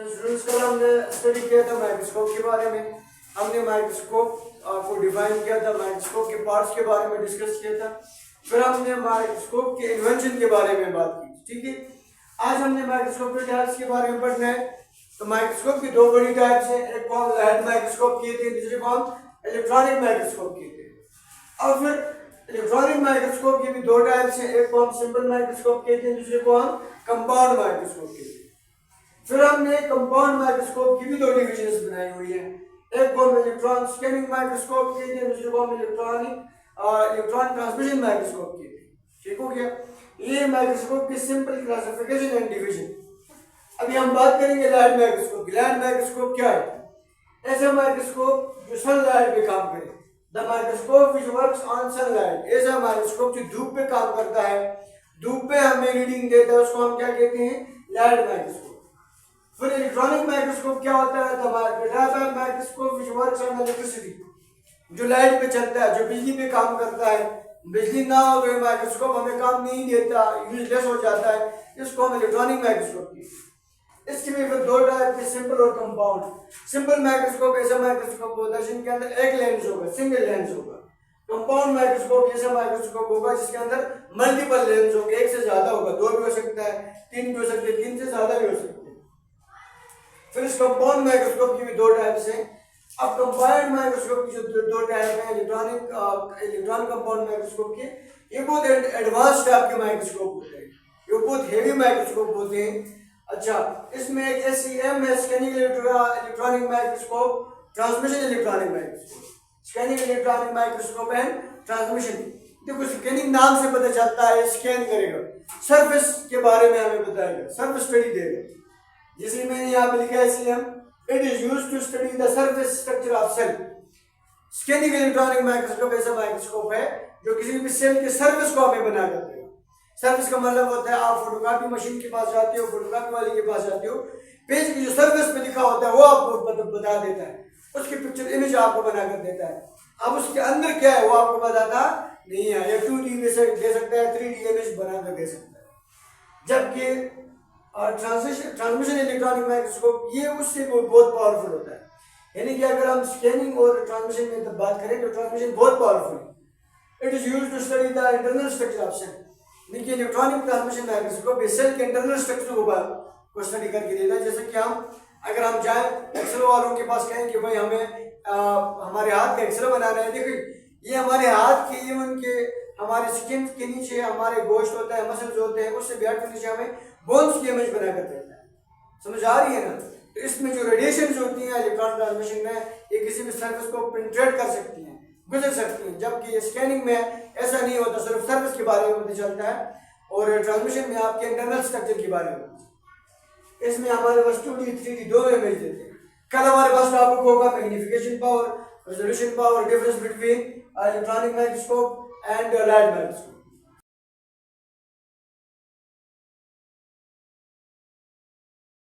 तो स्टूडेंट्स कल हमने स्टडी किया था माइक्रोस्कोप के बारे में। हमने माइक्रोस्कोप को डिफाइन किया था, माइक्रोस्कोप के पार्ट्स के बारे में डिस्कस किया था, फिर हमने माइक्रोस्कोप के इन्वेंशन के बारे में बात की। ठीक है, आज हमने माइक्रोस्कोप के टाइप्स के बारे में पढ़ना है। तो माइक्रोस्कोप की दो बड़ी टाइप्स हैं, एक को हम लाइट माइक्रोस्कोप कहते हैं, दूसरे को हम इलेक्ट्रॉनिक माइक्रोस्कोप कहते हैं। और फिर इलेक्ट्रॉनिक माइक्रोस्कोप की भी दो टाइप्स हैं, एक को हम सिंपल माइक्रोस्कोप कहते हैं, दूसरे को हम कंपाउंड माइक्रोस्कोप कहते हैं। फिर हमने कंपाउंड माइक्रोस्कोप की भी दो डिविजन्स बनाई हुई है, एक को हम इलेक्ट्रॉन स्कैनिंग माइक्रोस्कोप कहते हैं, दूसरे को हम इलेक्ट्रॉन ट्रांसमिशन माइक्रोस्कोप कहते हैं। ठीक हो गया, ये माइक्रोस्कोप की सिंपल क्लासिफिकेशन एंड डिवीजन। अभी हम बात करेंगे लाइट माइक्रोस्कोप की। लाइट माइक्रोस्कोप क्या है? ऐसा माइक्रोस्कोप जो सनलाइट पे काम करे, the microscope which works on sunlight. ऐसा माइक्रोस्कोप जो धूप पे काम करता है, धूप पे हमें रीडिंग देता है, उसको हम क्या कहते हैं? Light microscope. फिर इलेक्ट्रॉनिक माइक्रोस्कोप क्या होता है? The microscope which works on electricity, जो लाइट पे चलता है, जो बिजली पे काम करता है। बिजली ना हो तो माइक्रोस्कोप हमें काम नहीं देता, यूजलेस हो जाता है, इसको हम इलेक्ट्रॉनिक माइक्रोस्कोप कहते हैं। इसकी भी फिर दो टाइप के, सिंपल और कंपाउंड। सिंपल माइक्रोस्कोप ऐसा माइक्रोस्कोप होता है जिनके अंदर एक लेंस होगा, सिंगल लेंस होगा। कंपाउंड माइक्रोस्कोप ऐसा माइक्रोस्कोप होगा जिसके अंदर मल्टीपल लेंस होंगे, एक से ज्यादा होगा, दो भी हो सकता है, तीन भी हो सकते हैं, तीन से ज्यादा भी हो सकते हैं। फिर इस कंपाउंड माइक्रोस्कोप की भी दो टाइप्स हैं। अब कंबाइंड माइक्रोस्कोप की जो दो टाइप है, इलेक्ट्रॉन कंपाउंड माइक्रोस्कोप के, ये बहुत एडवांस टाइप के माइक्रोस्कोप होते हैं, ये बहुत हेवी माइक्रोस्कोप होते हैं। अच्छा, इसमें एक SEM है, scanning electronic microscope, transmission electronic microscope, scanning electronic microscope and transmission. देखो, स्कैनिंग नाम से पता चलता है स्कैन करेगा, सरफेस के बारे में हमें बताएगा, सरफेस स्टडी देगा। जैसे मैंने यहाँ पे लिखा है SEM, it is used to study the surface structure of cell. Scanning electronic microscope ऐसा माइक्रोस्कोप है जो किसी भी सेल के सरफेस को हमें बना कर देगा। सरफेस का मतलब होता है, आप फोटोकॉपी मशीन के पास जाते हो, फोटोकॉपी वाले के पास जाते हो, पेज की जो सरफेस पे लिखा होता है वो आपको बता देता है, उसकी पिक्चर इमेज आपको बना कर देता है। अब उसके अंदर क्या है वो आपको बताता नहीं है, या 2D दे सकता है, 3D इमेज बना कर दे सकता है। जबकि ट्रांसमिशन इलेक्ट्रॉनिक माइक्रोस्कोप ये उससे बहुत पावरफुल होता है। यानी कि अगर हम स्कैनिंग और ट्रांसमिशन में बात करें तो ट्रांसमिशन बहुत पावरफुल है। It is used to study the internal structure of cell. देखिए, इलेक्ट्रॉनिक ट्रांसमिशन माइक्रोस्कोप सेल के इंटरनल स्ट्रक्चर को स्टडी करके देता है। जैसे कि अगर हम जाए एक्सरे वालों के पास कहें कि भाई हमें हमारे हाथ का एक्सरे बनाना है, देखिए ये हमारे हाथ के, इवन के हमारे स्किन के नीचे हमारे गोश्त होता है, मसल्स होते हैं, उससे ब्लड के नीचे हमें बोन्स की इमेज बना कर देता है। समझ आ रही है ना? तो इसमें जो रेडिएशन होती है इलेक्ट्रॉन ट्रांसमिशन में, ये किसी भी सरफेस को पेनिट्रेट कर सकती हैं, गुजर सकती हैं, जबकि स्कैनिंग में ऐसा नहीं होता, सिर्फ सरफेस के बारे में पता चलता है, और ट्रांसमिशन में आपके इंटरनल स्ट्रक्चर के बारे में। इसमें हमारे पास 2D 3D दोनों इमेज देते हैं। कल हमारे पास टॉपिक होगा magnification power, resolution power, difference between electronic microscope and light microscope.